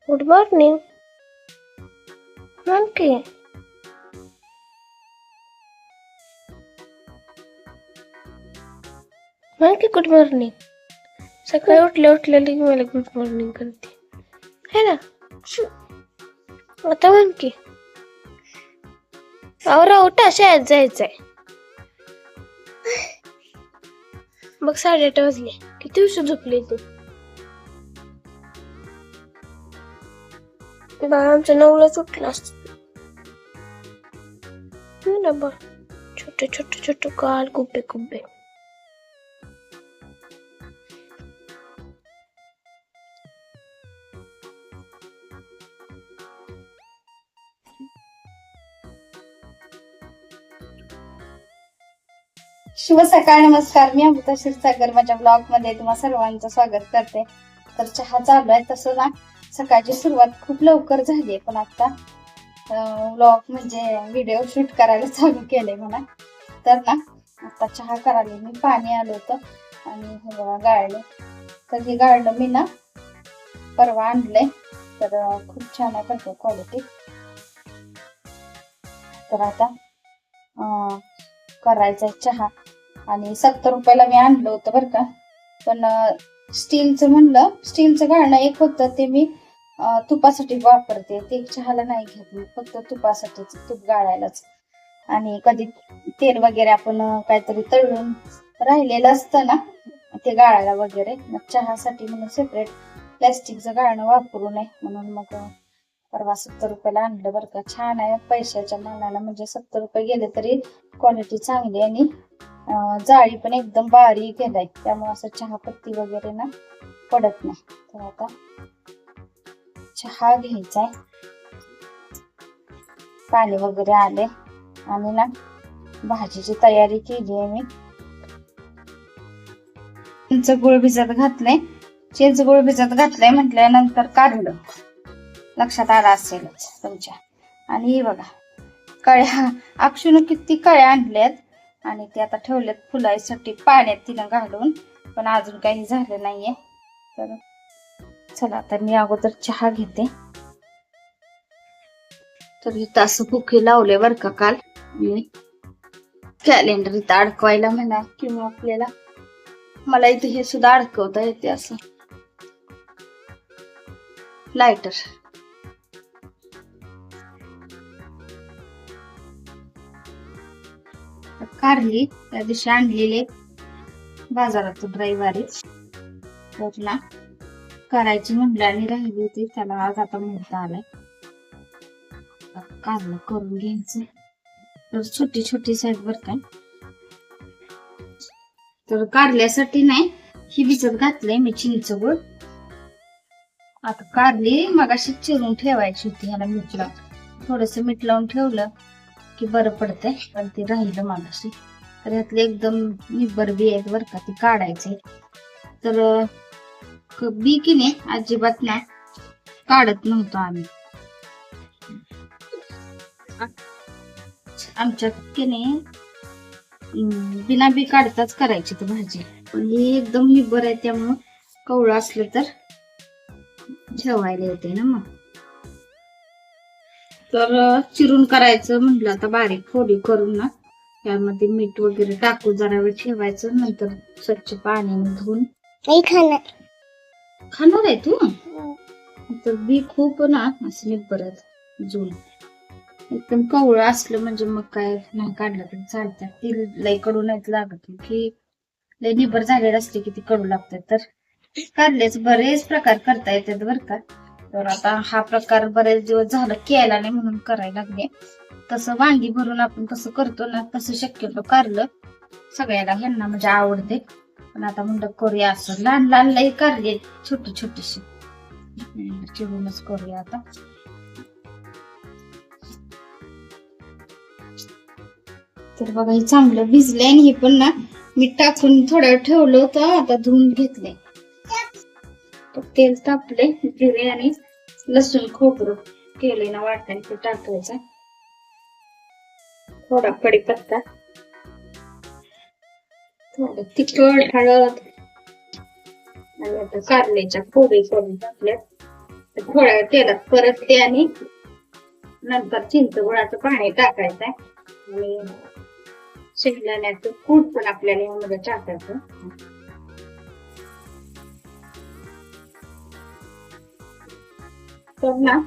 Good morning. की की good morning. सकाळी उठल्या की मला गुड मॉर्निंग करते है ना. आता म्हण की आवरा उठा शाळेत जायचंय. मग 8:30 वाजले. किती उशीर झोपली तू. बाळा आमच्या 9लाच उठला ना बा. छोटे छोटे छोटे काल कुब्बे कुब्बे. शुभ सकाळ. नमस्कार. मी अमृता क्षीरसागर माझ्या ब्लॉग मध्ये तुम्हा सर्वांचं स्वागत करते. तर चहा चालू आहे. तसं ना सकाळची सुरुवात खूप लवकर झाली, पण आता ब्लॉग म्हणजे व्हिडिओ शूट करायला चालू केले म्हणा. तर ना आता चहा करायला मी पाणी आलं होतं आणि हे बघा गाळले. तर हे गाळलं मी ना परवा आणलंय. तर खूप छान आहे बघा क्वालिटी. तर आता करायचा चहा. आणि 70 रुपयाला मी आणलं होतं बरं का. पण स्टीलचं म्हणलं, स्टीलचं गाळणं एक होतं ते मी तुपासाठी वापरते. ते चहाला नाही घेत मी, फक्त तुपासाठीच, तूप गाळायलाच. आणि कधी तेल वगैरे आपण काहीतरी तळून राहिलेलं असतं ना ते गाळायला वगैरे, मग चहासाठी म्हणून सेपरेट प्लॅस्टिकचं गाळणं वापरू नये म्हणून मग परवा 70 रुपयाला आणलं बरं का. छान आहे पैशाच्या मानाला. म्हणजे 70 रुपये गेले तरी क्वालिटी चांगली आणि जाळी पण एकदम बारीक केलाय, त्यामुळे असं चहा पत्ती वगैरे ना पडत नाही. तर आता चहा घ्यायचाय. पाणी वगैरे आले आणि ना भाजीची तयारी केली आहे मी. चिंच गुळ भिजत घातलंय. चिंच गुळ भिजत घातलंय म्हटल्यानंतर काढलं, लक्षात आला असेलच तुमच्या. आणि बघा कळ्या, अक्षून किती कळ्या आणल्यात आणि ते आता ठेवलेत फुलाईसाठी पाण्यात तिनं घालून, पण अजून काही झालं नाहीये. तर चला आता मी अगोदर चहा घेते. तर इथं असं बुके लावले बर का काल मी. कॅलेंडर इथं अडकवायला म्हणा किंवा आपल्याला, मला इथे हे सुद्धा अडकवता येते असं लायटर. कारली त्या दिवशी आणलेले बाजारातून रविवारी, तर ना करायची म्हणलं आणि राहिली होती. त्याला आज आता मुहूर्त आलाय. कारलं करून घ्यायचं. तर छोटी छोटी साईज बर का. तर कारल्यासाठी नाही ही भिजत घातलंय मी चिंच गुळ. आता कारली मगाशी चिरून ठेवायची होती, ह्याला मीठ लावून, थोडस मीठ लावून ठेवलं की बरं पडतंय. पण ते राहिलं मगाशी. तर यातले एकदम निब्बर बी आहेत बरं का, ती काढायचे. तर बी की नाही अजिबात नाही काढत नव्हतो आम्ही. आमच्यात की नाही बिना बी काढताच करायची ती भाजी. पण ही एकदम निब्बर आहे, त्यामुळं कवळं असलं तर ठेवायला येते ना मग. तर चिरून करायचं म्हटलं आता बारीक फोडी करून ना त्यामध्ये मीठ वगैरे टाकून जरा वेळ ठेवायचं. नंतर स्वच्छ पाण्याने धुवून. खाणार आहे तू. तर बी खूप ना असं निब्बर आहेत जून. एकदम कवळं असलं म्हणजे मग काय नाही काढलं तरी चालतं. ती लई कडू नाहीत लागत की लई निब्बर झालेलं असते की ती कडू लागतात. तर कारल्याचे बरेच प्रकार करता येतात बर का. तर आता हा प्रकार बरेच दिवस झालं केला नाही म्हणून करायला लागले. तसं वांगी भरून आपण कसं करतो ना तसं शक्यतो कारलं सगळ्याला ह्यांना म्हणजे आवडते. पण आता म्हणलं करूया असं. लहान लहान लई कारले छोटी छोटीशी चिरूनच करूया आता. तर बघा हे चांगलं भिजलंय आणि हे पण ना मीठ टाकून थोड्या वेळ ठेवलं होतं. आता धुवून घेतलंय. तेल तापले, जिरे आणि लसूण खोबरं केले ना वाटण ते टाकायचं. थोडा कढीपत्ता, थोडं तिखट, हळद आणि आता कारल्याच्या फोडी करून टाकल्या. थोड्या तेलात परतते आणि नंतर चिंच गुळाचं पाणी टाकायचंय आणि शेंगदाण्याचं कूट पण आपल्याला यामध्ये टाकायचं. तर ना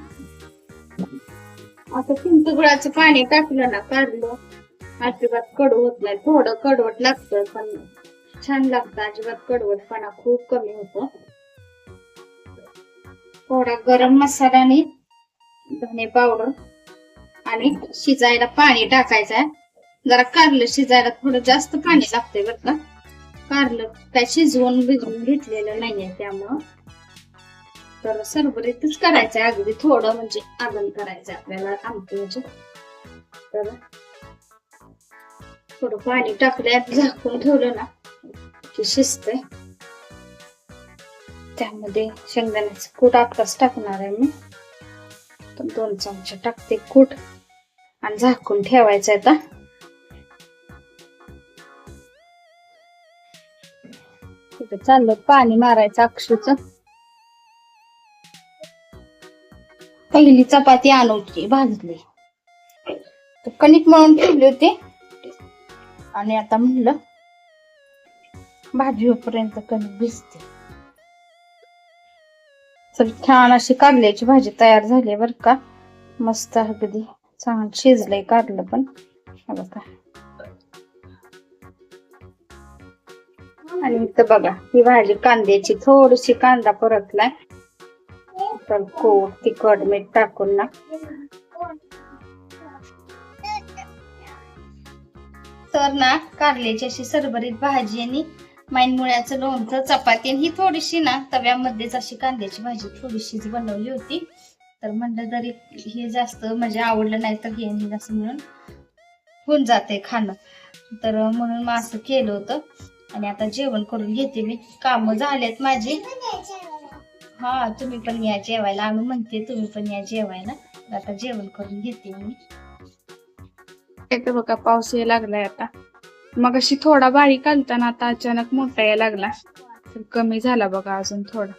आता चिंच गुळाचं पाणी टाकलं ना, काढलं, अजिबात कडू होत नाही. थोडं कडवट लागतं पण छान लागतं. अजिबात कडवटपणा खूप कमी होतो. थोडा गरम मसाला आणि धने पावडर आणि शिजायला पाणी टाकायचंय. जरा कारलं शिजायला थोडं जास्त पाणी लागतंय बरं का. कारलं काय शिजवून भिजवून घेतलेलं नाहीये, त्यामुळं तर सरबरीतच करायचंय. अगदी थोडं म्हणजे आगन करायचंय आपल्याला आमटीचं. तर थोडं पाणी टाकलं, झाकून ठेवलं ना की शिजतंय. त्यामध्ये शेंगदाण्याचं कूट आत्ताच टाकणार आहे मी. तर 2 चमचे टाकते कूट आणि झाकून ठेवायचं आता. तिथे चाललं पाणी मारायचं अक्षूचं. पहिली चपाती आणूची भाजली, तर कणिक मळून ठेवली होती आणि आता म्हणलं भाजी होईपर्यंत कणिक भिजते. तर छान अशी कारल्याची भाजी तयार झाली बर का. मस्त अगदी छान शिजलंय कारलं पण. बघा आणि इथं बघा ही भाजी कांद्याची, थोडीशी कांदा परतलाय. तर कोट तिखट मीठ टाकून ना तर ना कारल्याची अशी सरभरीत भाजी आणि माईनमुळ्याचं लोणचं, चपाती आणि ही थोडीशी ना तव्यामध्येच अशी कांद्याची भाजी थोडीशीच बनवली होती. तर म्हणलं जरी हे जास्त म्हणजे आवडलं नाही तर हे जास्त म्हणून होऊन जाते खाणं. तर म्हणून मग असं केलं होतं. आणि आता जेवण करून घेते मी. कामं झालेत माझी. हा तुम्ही पण या जेवायला. आम्ही म्हणते तुम्ही पण या जेवायला. आता जेवण करून घेते मी. इथं बघा पाऊस यायला लागलाय आता. मग अशी थोडा बारीक आलता ना, आता अचानक मोठा यायला लागला. तर कमी झाला बघा अजून थोडा.